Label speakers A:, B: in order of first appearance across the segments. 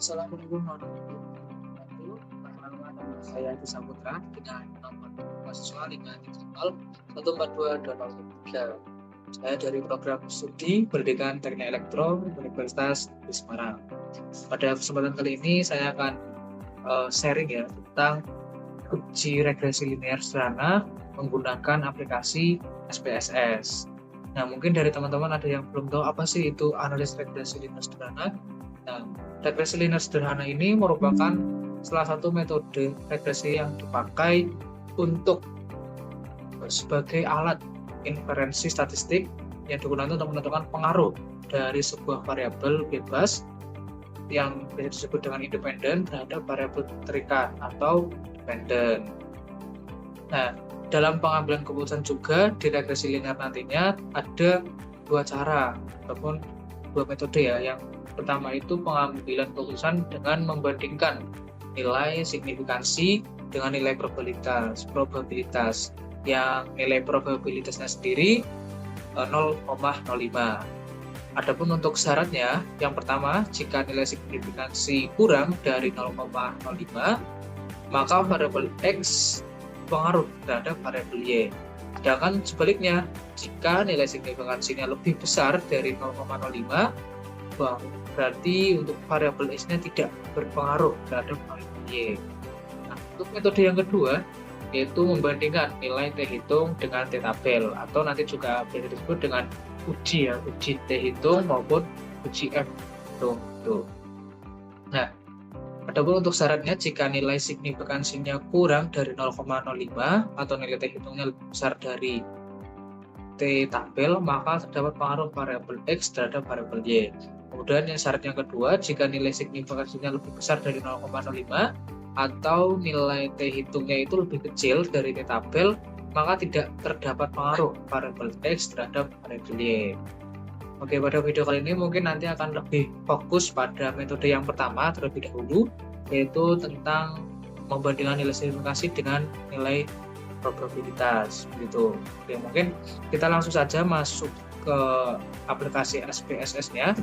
A: Assalamualaikum warahmatullahi wabarakatuh. Perkenalkan, nama saya Adi Saputra dengan nomor mahasiswa 530142203. Saya dari program studi Pendidikan Teknik Elektro Universitas di Semarang. Pada kesempatan kali ini saya akan sharing ya tentang uji regresi linear sederhana menggunakan aplikasi SPSS. Nah, mungkin dari teman-teman ada yang belum tahu apa sih itu analisis regresi linear sederhana. Nah, regresi linear sederhana ini merupakan salah satu metode regresi yang dipakai untuk sebagai alat inferensi statistik yang digunakan untuk menentukan pengaruh dari sebuah variabel bebas yang bisa disebut dengan independen terhadap variabel terikat atau dependen. Nah, dalam pengambilan keputusan juga di regresi linear nantinya ada dua cara ataupun dua metode ya. Yang pertama itu pengambilan keputusan dengan membandingkan nilai signifikansi dengan nilai probabilitas yang nilai probabilitasnya sendiri 0,05. Adapun untuk syaratnya, yang pertama, jika nilai signifikansi kurang dari 0,05, maka variabel X pengaruh terhadap variabel Y. Sedangkan sebaliknya, jika nilai signifikansinya lebih besar dari 0,05, berarti untuk variabel X-nya tidak berpengaruh terhadap variabel Y. Nah, untuk metode yang kedua, yaitu membandingkan nilai T hitung dengan T tabel, atau nanti juga bisa disebut dengan uji T hitung maupun uji F hitung. Nah, adapun untuk syaratnya, jika nilai signifikansinya kurang dari 0,05 atau nilai T hitungnya lebih besar dari T tabel, maka terdapat pengaruh variabel X terhadap variabel Y. Kemudian yang syarat yang kedua, jika nilai signifikansinya lebih besar dari 0,05 atau nilai T hitungnya itu lebih kecil dari T tabel, maka tidak terdapat pengaruh variabel X terhadap variabel Y. Oke, pada video kali ini mungkin nanti akan lebih fokus pada metode yang pertama terlebih dahulu, yaitu tentang membandingkan nilai signifikansi dengan nilai probabilitas gitu. Oke, mungkin kita langsung saja masuk ke aplikasi SPSS-nya.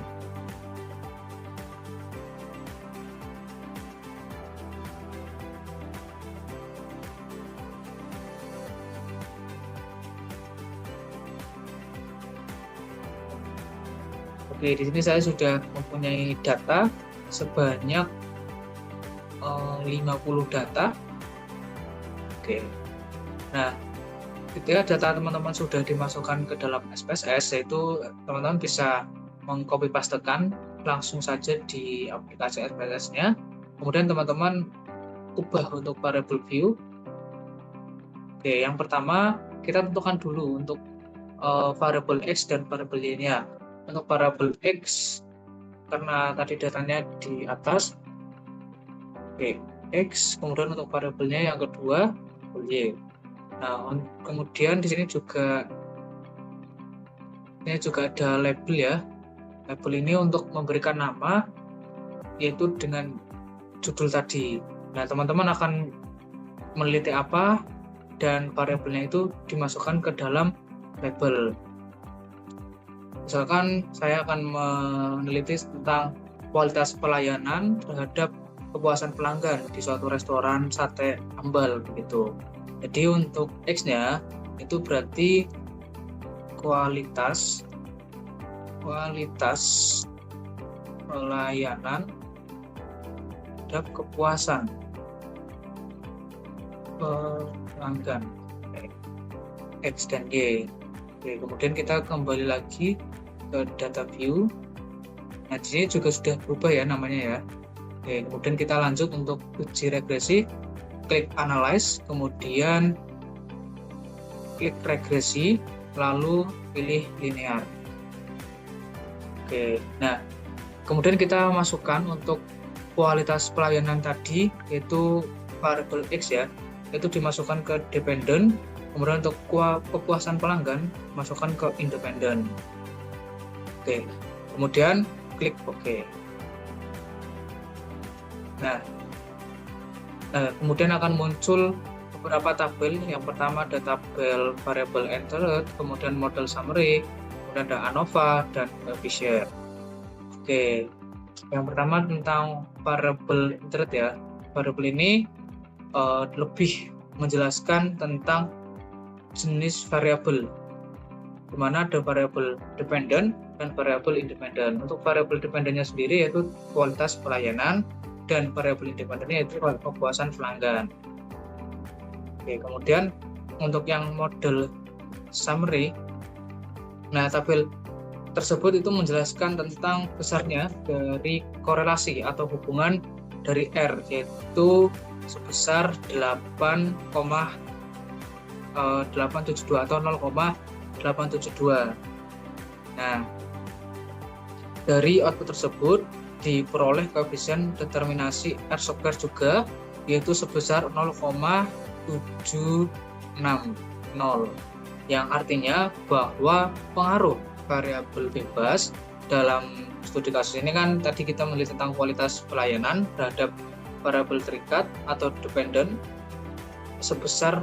A: Oke, di sini saya sudah mempunyai data sebanyak 50 data. Oke. Nah, ketika data teman-teman sudah dimasukkan ke dalam SPSS, yaitu teman-teman bisa mengcopy pastekan langsung saja di aplikasi SPSS-nya. Kemudian teman-teman ubah untuk variable view. Oke, yang pertama kita tentukan dulu untuk variable X dan variable Y-nya. Untuk variabel X, karena tadi datanya di atas, oke, X, kemudian untuk variabelnya yang kedua, Y. Nah, kemudian di sini juga ada label ya. Label ini untuk memberikan nama, yaitu dengan judul tadi. Nah, teman-teman akan meneliti apa dan variabelnya itu dimasukkan ke dalam label. Misalkan saya akan meneliti tentang kualitas pelayanan terhadap kepuasan pelanggan di suatu restoran sate ambal begitu. Jadi untuk X-nya itu berarti kualitas pelayanan terhadap kepuasan pelanggan X dan Y. Oke, kemudian kita kembali lagi ke data view. Nah, di sini juga sudah berubah ya namanya ya. Oke, kemudian kita lanjut untuk uji regresi. Klik analyze, kemudian klik regresi, lalu pilih linear. Oke, nah kemudian kita masukkan untuk kualitas pelayanan tadi, yaitu variable X ya, itu dimasukkan ke dependent. Kemudian untuk kepuasan pelanggan masukkan ke independen. Oke, kemudian klik OK. Nah, kemudian akan muncul beberapa tabel. Yang pertama ada tabel variable entered, kemudian model summary, kemudian ada ANOVA dan Fisher. Oke, Yang pertama tentang variable interest ya. Variable ini lebih menjelaskan tentang jenis variabel, di mana ada variabel dependent dan variabel independent. Untuk variabel dependennya sendiri yaitu kualitas pelayanan, dan variabel independennya yaitu kepuasan pelanggan. Oke, kemudian untuk yang model summary, nah tabel tersebut itu menjelaskan tentang besarnya dari korelasi atau hubungan dari R, yaitu sebesar 8,872 atau 0,872. Nah, dari output tersebut diperoleh koefisien determinasi R square juga, yaitu sebesar 0,760, yang artinya bahwa pengaruh variabel bebas dalam studi kasus ini kan tadi kita melihat tentang kualitas pelayanan terhadap variabel terikat atau dependent sebesar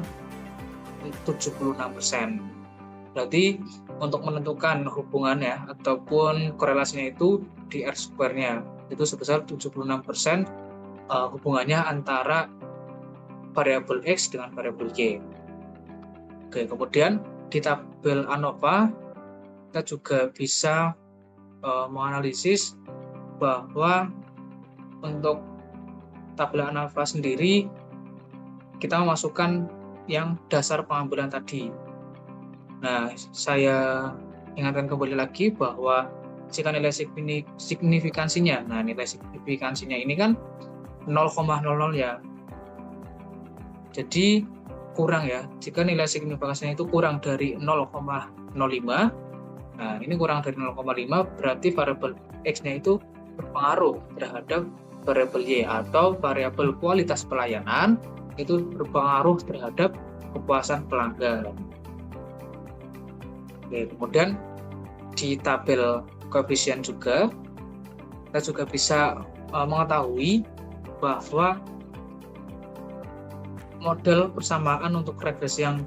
A: 76%. Berarti untuk menentukan hubungannya ataupun korelasinya itu di R square-nya itu sebesar 76% hubungannya antara variabel X dengan variabel Y. Oke, kemudian di tabel ANOVA kita juga bisa menganalisis bahwa untuk tabel ANOVA sendiri kita memasukkan yang dasar pengambilan tadi. Nah, saya ingatkan kembali lagi bahwa jika nilai signifikansinya, nah nilai signifikansinya ini kan 0,00 ya. Jadi kurang ya, jika nilai signifikansinya itu kurang dari 0,05, nah ini kurang dari 0,5 berarti variabel X-nya itu berpengaruh terhadap variabel Y atau variabel kualitas pelayanan itu berpengaruh terhadap kepuasan pelanggan. Oke, kemudian di tabel koefisien juga kita juga bisa mengetahui bahwa model persamaan untuk regresi yang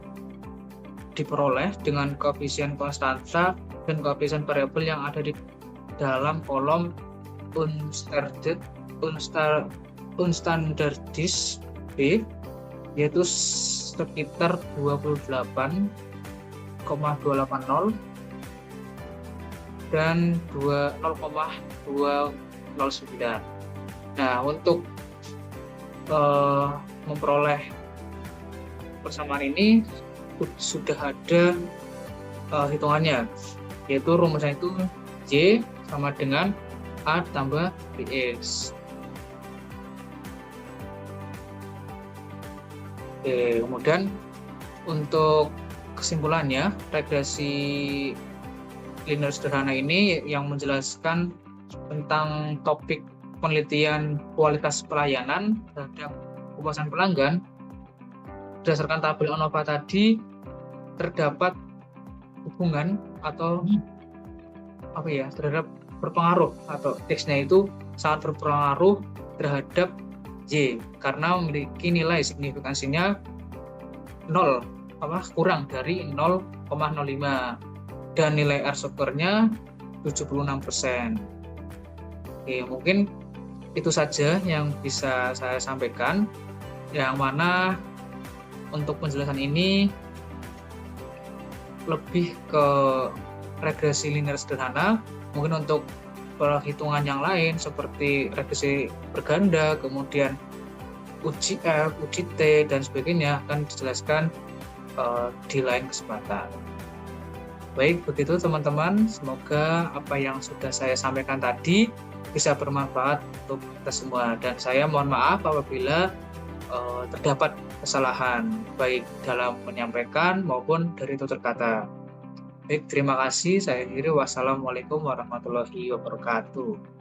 A: diperoleh dengan koefisien konstanta dan koefisien variabel yang ada di dalam kolom unstandardized B yaitu sekitar 28,280 dan 0,209. Nah, untuk memperoleh persamaan ini sudah ada hitungannya, yaitu rumusnya itu Y sama dengan A tambah BX. Oke, kemudian untuk kesimpulannya, regresi linear sederhana ini yang menjelaskan tentang topik penelitian kualitas pelayanan terhadap kepuasan pelanggan. Berdasarkan tabel ANOVA tadi, terdapat hubungan atau terhadap berpengaruh atau X-nya itu sangat berpengaruh terhadap Y karena memiliki nilai signifikansinya kurang dari 0,05 dan nilai R square-nya 76%. Oke, mungkin itu saja yang bisa saya sampaikan, yang mana untuk penjelasan ini lebih ke regresi linear sederhana. Mungkin untuk perhitungan yang lain seperti regresi berganda, kemudian uji F, uji T, dan sebagainya akan dijelaskan di lain kesempatan. Baik, begitu teman-teman. Semoga apa yang sudah saya sampaikan tadi bisa bermanfaat untuk kita semua. Dan saya mohon maaf apabila terdapat kesalahan, baik dalam menyampaikan maupun dari tutur kata. Baik, terima kasih. Saya akhiri. Wassalamualaikum warahmatullahi wabarakatuh.